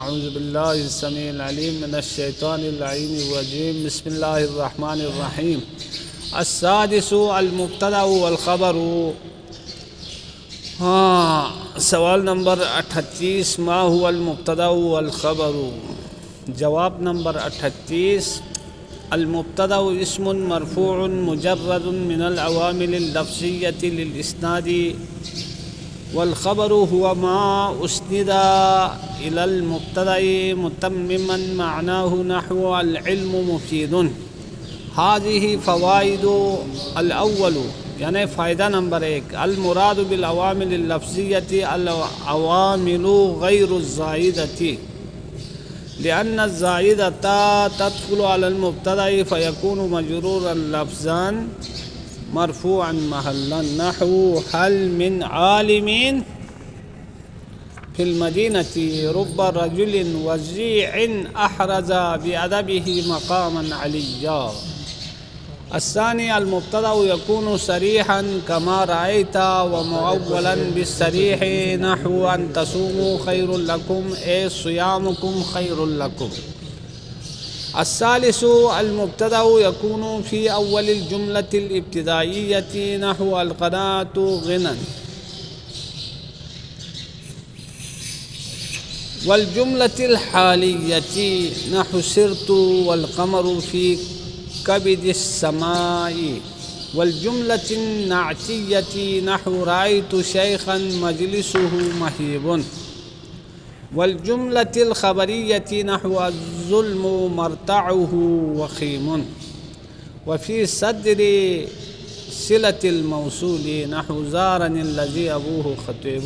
اعوذ باللہ السمیع العلیم من الشیطان اللعین الرجیم بسم اللہ الرحمن الرحیم السادس المبتدأ والخبر۔ سوال نمبر 38، ما هو المبتدأ والخبر؟ جواب نمبر 38، المبتدأ اسم مرفوع مجرد من العوامل اللفظیة للإسناد، والخبر هو ما أسند إلى المبتدأ متمما معناه نحو العلم مفيد۔ هذه فوائد الأول، یعنی فائدہ نمبر 1، المراد بالعوامل اللفظیة العوامل غیر الزائدة، لأن الزائدة تدخل على المبتدأ فيكون مجرورا لفظا مرفوعا محلا، نحو هل من عالم في المدينة رب رجل وزيع أحرز بأدبه مقاما عليا۔ الثاني، المبتدأ يكون صريحا كما رأيت، ومؤولا بالصريح نحو أن تصوموا خير لكم، أي صيامكم خير لكم۔ الثالث، المبتدأ يكون في أول الجملة الابتدائية نحو القناة غنى، والجملة الحالية نحو سرت والقمر في كبد السماء، والجملة النعتية نحو رأيت شيخا مجلسه مهيب، والجملة الخبرية نحو الظلم مرتعه وخيم، وفي صدر صلة الموصول نحو زارني الذي أبوه خطيب۔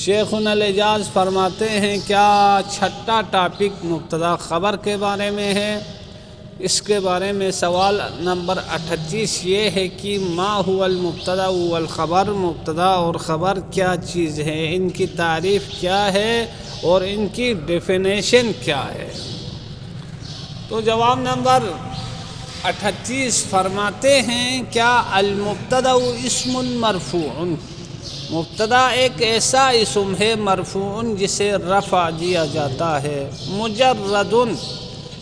شیخنا الاعجاز فرماتے ہیں کیا چھٹا ٹاپک مبتدا خبر کے بارے میں ہے؟ اس کے بارے میں سوال نمبر 38 یہ ہے کہ ما هو المبتدا والخبر، مبتدا اور خبر کیا چیز ہے، ان کی تعریف کیا ہے اور ان کی ڈیفینیشن کیا ہے؟ تو جواب نمبر 38 فرماتے ہیں کیا المبتدا اسم مرفوع، مبتدا ایک ایسا اسم ہے مرفوع جسے رفع دیا جاتا ہے، مجرد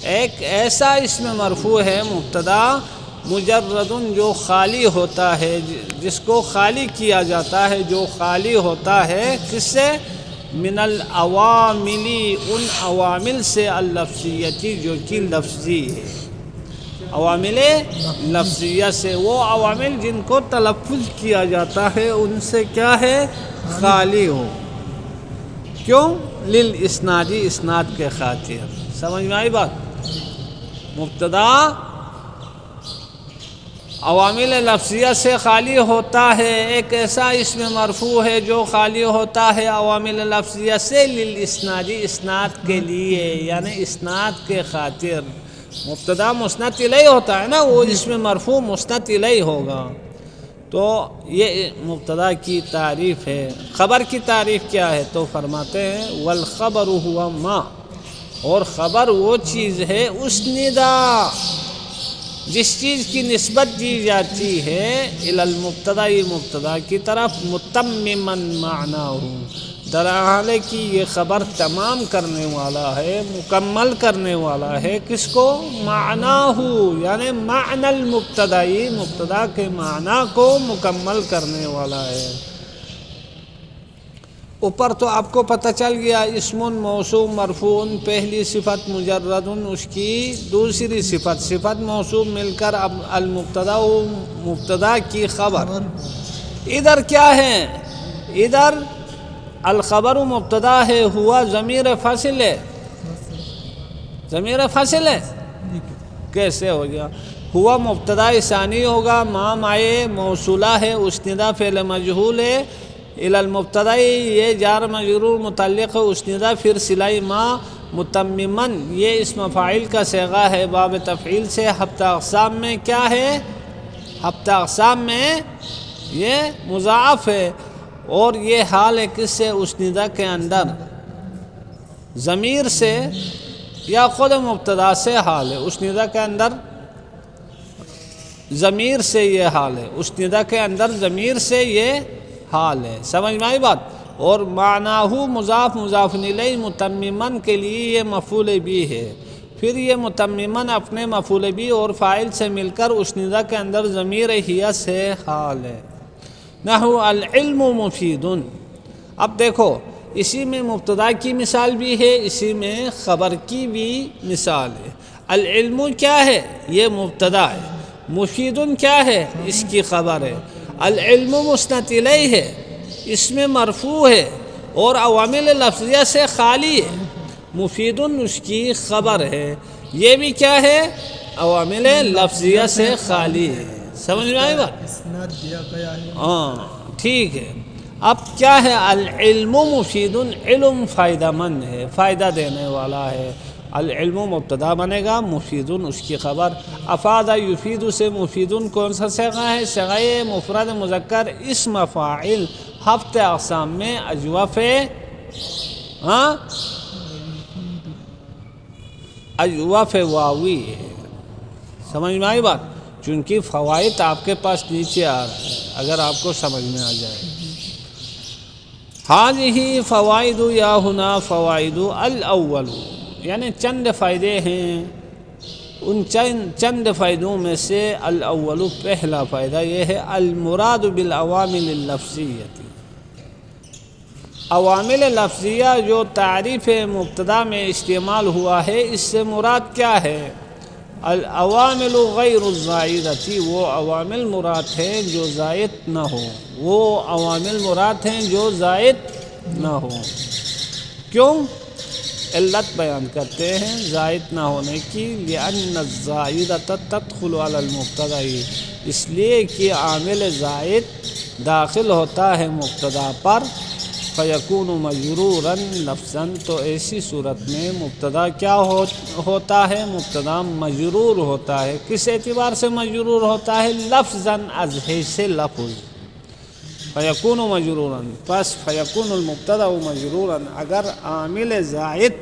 ایک ایسا اسم مرفوع ہے مبتدا مجرد جو خالی ہوتا ہے، جس کو خالی کیا جاتا ہے، جو خالی ہوتا ہے کس سے؟ من العوامل، ان عوامل سے، اللفظیتی جو کہ لفظی ہے، عوامل لفظیہ سے، وہ عوامل جن کو تلفظ کیا جاتا ہے ان سے کیا ہے؟ خالی ہو۔ کیوں؟ للاسنادی، اسناد کے خاطر۔ سمجھ میں آئی بات؟ مبتدا عوامل لفظیہ سے خالی ہوتا ہے، ایک ایسا اسم مرفوع ہے جو خالی ہوتا ہے عوامل لفظیہ سے، للاسنادی، اسناد کے لیے، یعنی اسناد کے خاطر۔ مبتدا مسند الیہ ہوتا ہے نا، وہ اسم مرفوع مسند الیہ ہوگا، تو یہ مبتدا کی تعریف ہے۔ خبر کی تعریف کیا ہے؟ تو فرماتے ہیں والخبر ہوا ما، اور خبر وہ چیز ہے اسندا، جس چیز کی نسبت دی جاتی ہے الی المبتدا، مبتدا کی طرف، متمما معناہ، در حال کہ یہ خبر تمام کرنے والا ہے، مکمل کرنے والا ہے، کس کو؟ معناہ، یعنی معنی المبتدا، مبتدا کے معنی کو مکمل کرنے والا ہے۔ اوپر تو آپ کو پتہ چل گیا، اسم موصوف مرفوع، پہلی صفت مجرد، اس کی دوسری صفت موصوف مل کر اب المبتدا، مبتدا کی خبر۔ ادھر کیا ہے؟ ادھر الخبر مبتدا ہے، ہوا ضمیر فاصل ہے، ضمیر فاصل ہے، کیسے ہو گیا؟ ہوا مبتدا ثانی ہوگا، ما مائے موصولہ ہے، اسندہ فعل مجہول ہے، الی المبتدا یہ جار مجرور متعلق ہے، اسندہ پھر صلہ ما، متممن یہ اسم فاعل کا صیغہ ہے باب تفعیل سے، ہفتہ اقسام میں کیا ہے؟ ہفتہ اقسام میں یہ مضاعف ہے، اور یہ حال ہے کس سے؟ اسندہ کے اندر، ضمیر سے یا خود مبتدا سے حال ہے، اسندہ کے اندر ضمیر سے یہ حال ہے، اسندہ کے اندر ضمیر سے یہ حال ہے۔ سمجھ میں آئی بات؟ اور معناہو مضاف مضاف الیہ متممن کے لیے یہ مفعول بھی ہے، پھر یہ متممن اپنے مفعول بھی اور فاعل سے مل کر اس ندا کے اندر ضمیر ہی سے حال ہے۔ نحو العلم مفید، اب دیکھو اسی میں مبتدا کی مثال بھی ہے، اسی میں خبر کی بھی مثال ہے۔ العلم کیا ہے؟ یہ مبتدا ہے۔ مفید کیا ہے؟ اس کی خبر ہے۔ العلم مسند الیہ ہے، اس میں مرفوع ہے اور عوامل لفظیہ سے خالی ہے۔ مفید اس کی خبر ہے، یہ بھی کیا ہے؟ عوامل لفظیہ سے خالی ہے۔ سمجھ میں آئے بات؟ اسناد دیا گیا ہے۔ ہاں ٹھیک ہے۔ اب کیا ہے؟ العلم مفید، علم فائدہ مند ہے، فائدہ دینے والا ہے۔ العلم مبتدا بنے گا، مفید اس کی خبر۔ افادہ یفید سے مفید کون سا صیغہ ہے؟ صیغہ مفرد مذکر اسم فاعل، ہفت اقسام میں اجوف اجوف واوی ہے۔ سمجھ میں آئی بات؟ چونکہ فوائد آپ کے پاس نیچے آ رہے ہیں، اگر آپ کو سمجھ میں آ جائے۔ ہذہ فوائد یا ہنا فوائد الاول، یعنی چند فائدے ہیں، ان چند فائدوں میں سے الاول پہلا فائدہ یہ ہے المراد بالعوامل اللفظیہ، عوامل لفظیہ جو تعریف مبتدا میں استعمال ہوا ہے، اس سے مراد کیا ہے؟ العوامل غیر الزائدتی، وہ عوامل مراد ہیں جو زائد نہ ہو، وہ عوامل مراد ہیں جو زائد نہ ہو۔ کیوں؟ علت بیان کرتے ہیں زائد نہ ہونے کی، لأن الزائدۃ تدخل علی المبتدا، اس لیے کہ عامل زائد داخل ہوتا ہے مبتدا پر، فیکون مجرورا لفظا، تو ایسی صورت میں مبتدا کیا ہوتا ہے؟ مبتدا مجرور ہوتا ہے۔ کس اعتبار سے مجرور ہوتا ہے؟ لفظا، از حیث لفظ، فیکون مجرورا، پس فیکون المبتدا مجرورا، اگر عامل زائد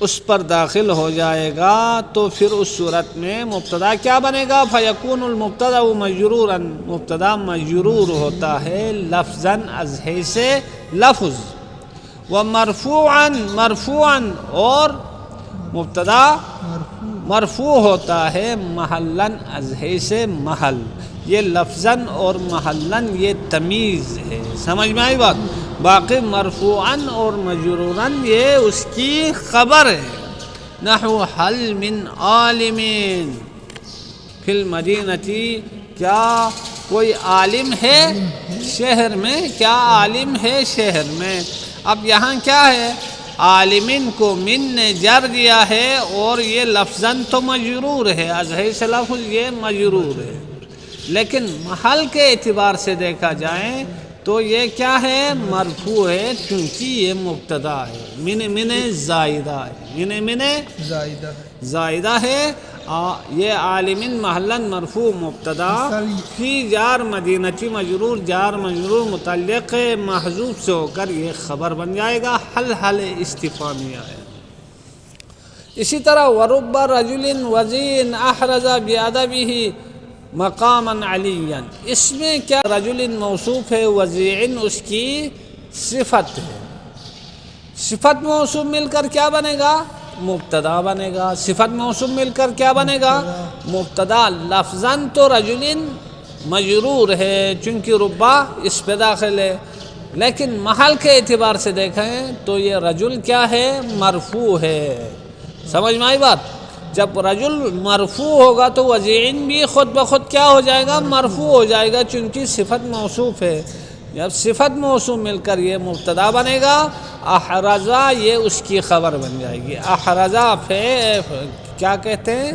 اس پر داخل ہو جائے گا تو پھر اس صورت میں مبتدا کیا بنے گا؟ فیکون المبتدا مجرورا، مبتدا مجرور ہوتا ہے لفظا، از حیث لفظ، ومرفوعا، مرفوعا، اور مبتدا مرفوع ہوتا ہے محلا، از حیث محل، یہ لفظاً اور محلاً یہ تمیز ہے۔ سمجھ میں آئی بات؟ باقی مرفوعاً اور مجروراً یہ اس کی خبر ہے۔ نحو حل من عالم فی المدینتی، کیا کوئی عالم ہے شہر میں؟ کیا عالم ہے شہر میں؟ اب یہاں کیا ہے؟ عالمین کو من نے جر دیا ہے اور یہ لفظاً تو مجرور ہے، از حیث لفظ یہ مجرور ہے، لیکن محل کے اعتبار سے دیکھا جائے تو یہ کیا ہے؟ مرفوع ہے، کیونکہ یہ مبتدا ہے، من زائدہ ہے، من زائدہ ہے۔ یہ عالمین محلاً مرفوع مبتدا، فی جار مدینتی مجرور، جار مجرور متعلق محذوف سے ہو کر یہ خبر بن جائے گا، حل استفہامیہ ہے۔ اسی طرح ورب رجل وزین احرز بادبہ مقاما علیاً، اس میں کیا رجل موصوف ہے، وزین اس کی صفت ہے، صفت موصوف مل کر کیا بنے گا؟ مبتدا بنے گا۔ صفت موصوف مل کر کیا بنے گا؟ مبتدا۔ لفظاً تو رجل مجرور ہے چونکہ ربا اس پہ داخل ہے، لیکن محل کے اعتبار سے دیکھیں تو یہ رجل کیا ہے؟ مرفوع ہے۔ سمجھ میں آئی بات؟ جب رجل مرفوع ہوگا تو وزین بھی خود بخود کیا ہو جائے گا؟ مرفوع ہو جائے گا، چونکہ صفت موصوف ہے۔ جب صفت موصوف مل کر یہ مبتدا بنے گا، احرزہ یہ اس کی خبر بن جائے گی۔ احرزہ کیا کہتے ہیں؟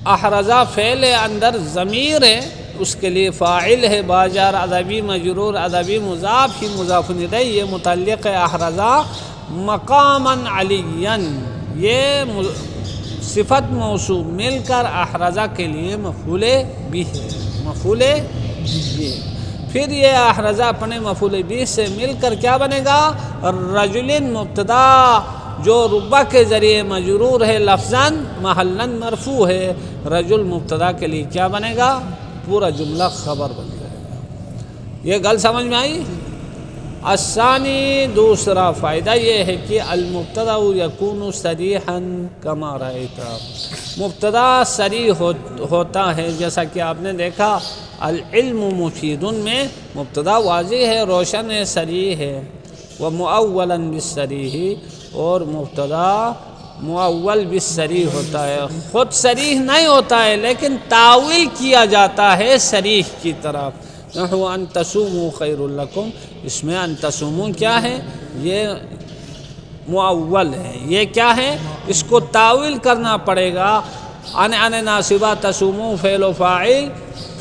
احرزہ فعل اندر ضمیر ہے، اس کے لیے فاعل ہے، باجار ادبی مجرور ادبی مضاف ہی مضاف الیہ، یہ متعلق ہے احرزہ مقاما علیاً، یہ صفت موصوف مل کر احرزہ کے لیے مفعول بھی ہے، مفعول بھی۔ پھر یہ احرزہ اپنے مفعول بھی سے مل کر کیا بنے گا؟ رجل مبتدا جو ربا کے ذریعے مجرور ہے لفظاً، محلاً مرفوع ہے، رجل مبتدا کے لیے کیا بنے گا؟ پورا جملہ خبر بن جائے گا۔ یہ گل سمجھ میں آئی؟ الثانی دوسرا فائدہ یہ ہے کہ المبتدا یکون صریحا کما رأیت، مبتدا صریح ہوتا ہے جیسا کہ آپ نے دیکھا العلم مفید میں مبتدا واضح ہے، روشن ہے، صریح ہے۔ ومؤولا بالصریح، اور مبتدا مؤول بالصریح ہوتا ہے، خود صریح نہیں ہوتا ہے لیکن تاویل کیا جاتا ہے صریح کی طرف۔ نحو ان تصوموا خیر لکم، اس میں ان تصوموا کیا ہے؟ یہ مؤول ہے، یہ کیا ہے؟ اس کو تاویل کرنا پڑے گا۔ ان ناصبہ تصوموا فعل و فاعل،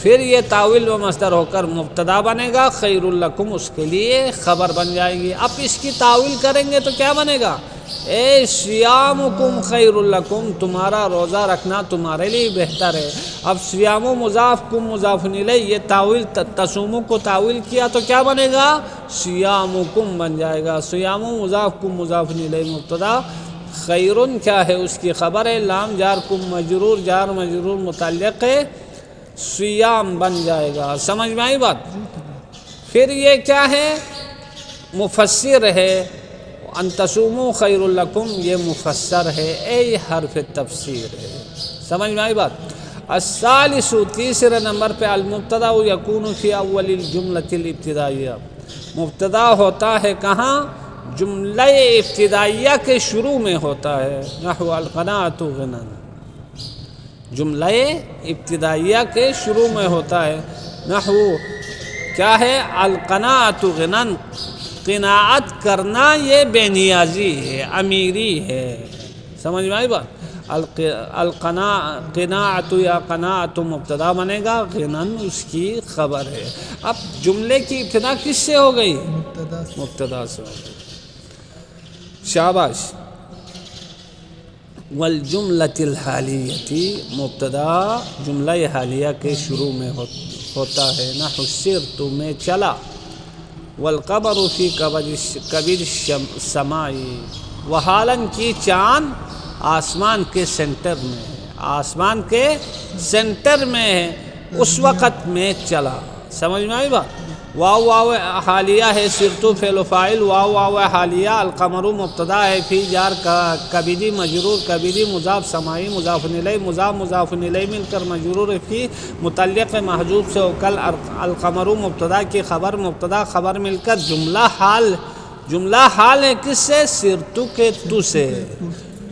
پھر یہ تاویل و مصدر ہو کر مبتدا بنے گا، خیر لکم اس کے لیے خبر بن جائے گی۔ اب اس کی تاویل کریں گے تو کیا بنے گا؟ اے صیامکم خیر لکم، تمہارا روزہ رکھنا تمہارے لیے بہتر ہے۔ اب صیام و مضاف کم مضاف الیہ، یہ تاویل تصوموں کو تاویل کیا تو کیا بنے گا؟ صیامکم بن جائے گا۔ صیام و مضاف کم مضاف الیہ مبتدا، خیرن کیا ہے؟ اس کی خبر ہے، لام جار کم مجرور، جار مجرور متعلق ہے، صیام بن جائے گا۔ سمجھ میں آئی بات؟ پھر یہ کیا ہے؟ مفسر ہے، ان تصوموا خیر لکم یہ مفسر ہے، اے حرف تفسیر ہے۔ سمجھ میں آئی بات؟ الثالث تیسرے نمبر پہ المبتدا یکون فی اول الجملۃ الابتدائیہ، مبتدا ہوتا ہے کہاں؟ جملہ ابتدائیہ کے شروع میں ہوتا ہے۔ نحو القناعۃ غنی، جملہ ابتدائیہ کے شروع میں ہوتا ہے۔ نحو کیا ہے؟ القناعۃ غنی، قناعت کرنا یہ بے نیازی ہے، امیری ہے۔ سمجھ میں آئی بات؟ قناعت یا قناعت مبتدا بنے گا، غنن اس کی خبر ہے۔ اب جملے کی ابتدا کس سے ہو گئی؟ مبتدا سے ہو گئی۔ شاباش۔ والجملۃ الحالیہ، مبتدا جملہ حالیہ کے شروع میں ہوتا ہے۔ نحو سرت میں چلا، والقمر فی کبد السماء، وحالاً کی چاند آسمان کے سینٹر میں ہے، آسمان کے سینٹر میں ہے، اس وقت میں چلا۔ سمجھ میں آئی بات؟ واو واو حالیہ ہے، سرتو فعل و فاعل، واو واو حالیہ، القمر مبتدا ہے، فی جار کبیدی مجرور، کبیدی مضاف، سمائی مضاف الیہ، مضاف الیہ مل کر مجرور فی متعلق محذوف سے، کل القمر مبتدا کی خبر، مبتدا خبر مل کر جملہ حال ہے، کس سے؟ سرتو کے تو سے،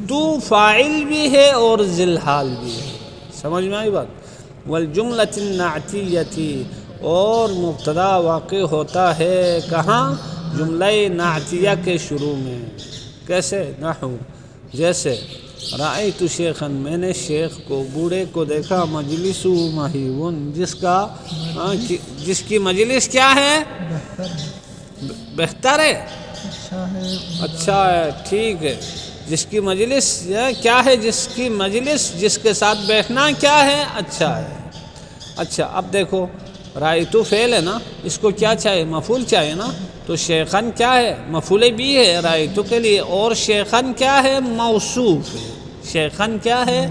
تو فاعل بھی ہے اور ذل حال بھی ہے۔ سمجھ میں آئی بات؟ والجملۃ النعتیہ، اور مبتدا واقع ہوتا ہے کہاں؟ جملہ نعتیہ کے شروع میں۔ کیسے؟ نحو جیسے رأیت شیخا، میں نے شیخ کو، بوڑھے کو دیکھا، مجلسہ مہیون، جس کی مجلس کیا ہے؟ بہتر ہے، اچھا ہے، ٹھیک ہے۔ جس کی مجلس کیا ہے؟ جس کی مجلس، جس کے ساتھ بیٹھنا کیا ہے؟ اچھا ہے۔ اچھا اب دیکھو، رائتو فعل ہے نا، اس کو کیا چاہیے؟ مفعول چاہیے نا، تو شیخن کیا ہے؟ مفعول بھی ہے رائتو کے لیے، اور شیخن کیا ہے؟ موصوف ہے۔ شیخن کیا ہے؟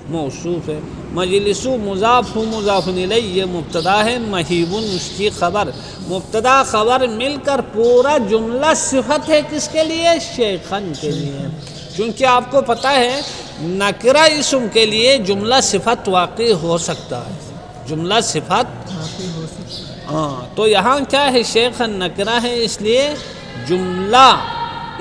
موصوف ہے۔ مجلسو مضاف مضاف الیہ یہ مبتدا ہے، مہیبن اس کی خبر، مبتدا خبر مل کر پورا جملہ صفت ہے، کس کے لیے؟ شیخن کے لیے۔ کیونکہ آپ کو پتہ ہے نکرہ اسم کے لیے جملہ صفت واقع ہو سکتا ہے، جملہ صفت تو یہاں کیا ہے؟ شیخ نکرہ ہے، اس لیے جملہ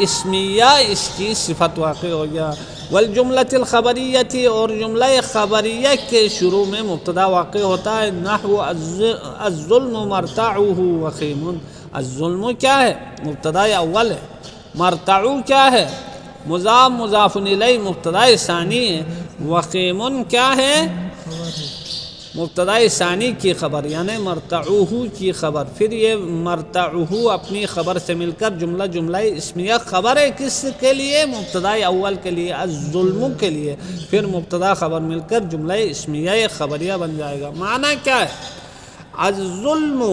اسمیہ اس کی صفت واقع ہو گیا۔ والجملۃ الخبریہ، اور جملہ خبریہ کے شروع میں مبتدا واقع ہوتا ہے۔ نحو الظلم مرتعہ وخیم، الظلم کیا ہے؟ مبتدا اول ہے، مرتعو کیا ہے؟ مضاف مضاف الیہ مبتدا ثانی ہے، وخیم کیا ہے؟ مبتدا ثانی کی خبر، یعنی مرتعوہ کی خبر۔ پھر یہ مرتعوہ اپنی خبر سے مل کر جملہ اسمیہ خبر ہے، کس کے لیے؟ مبتدا اول کے لیے، الظلم کے لیے۔ پھر مبتدا خبر مل کر جملہ اسمیہ خبریہ بن جائے گا۔ معنی کیا ہے؟ الظلم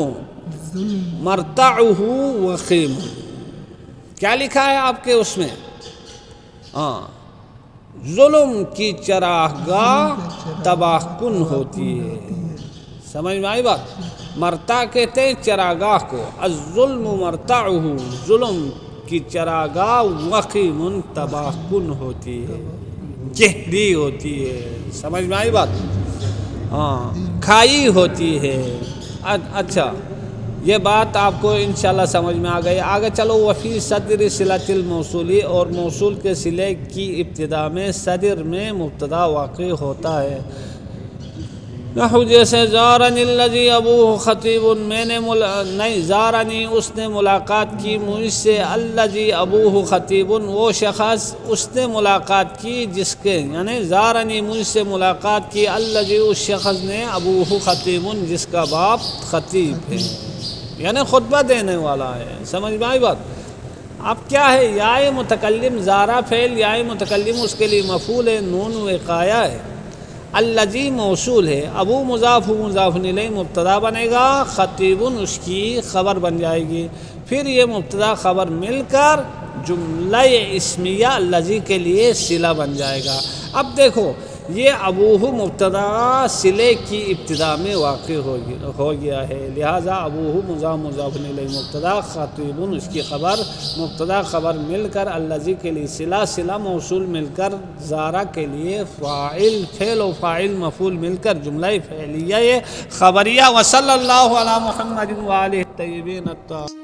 مرتعہ وخیم، کیا لکھا ہے آپ کے اس میں؟ ظلم کی چراگاہ تباہ کن ہوتی ہے۔ سمجھ میں آئی بات؟ مرتع کہتے ہیں چراگاہ کو، الظلم مرتعہ، ظلم کی چراگاہ وخیم تباہ کن ہوتی ہے، گہری ہوتی ہے، سمجھ میں آئی بات؟ ہاں کھائی ہوتی ہے۔ اچھا یہ بات آپ کو انشاءاللہ سمجھ میں آ گئی۔ آگے چلو، وفی صدر صلۃ الموصولی، اور موصول کے صلے کی ابتدا میں صدر میں مبتدا واقع ہوتا ہے۔ نحو جیسے زارنی الذی ابوہ خطیب، میں نے نہیں زارنی اس نے ملاقات کی مجھ سے، الذی ابوہ خطیب وہ شخص اس نے ملاقات کی جس کے، یعنی زارنی مجھ سے ملاقات کی، الذی اس شخص نے، ابوہ خطیب جس کا باپ خطیب ہے، یعنی خطبہ دینے والا ہے، سمجھ میں آئی بات؟ اب کیا ہے، یا متکلم زارہ فعل، یا متکلم اس کے لیے مفعول ہے، نون وقایہ ہے، الذی موصول ہے، ابو مضاف مضاف الیہ مبتدا بنے گا، خطیب اس کی خبر بن جائے گی، پھر یہ مبتدا خبر مل کر جملہ اسمیہ الذی کے لیے صلہ بن جائے گا۔ اب دیکھو یہ ابوہ مبتدا صلے کی ابتدا میں واقع ہو گیا ہے، لہٰذا ابوہ مضاف الیہ مبتدا، خطیب اس کی خبر، مبتدا خبر مل کر الذی کے لیے صلہ، صلہ موصول مل کر زارہ کے لیے فاعل، فعل و فاعل مفعول مل کر جملہ فعلیہ خبریہ۔ وصلی اللہ علی محمد وآلہ الطیبین الطاہرین۔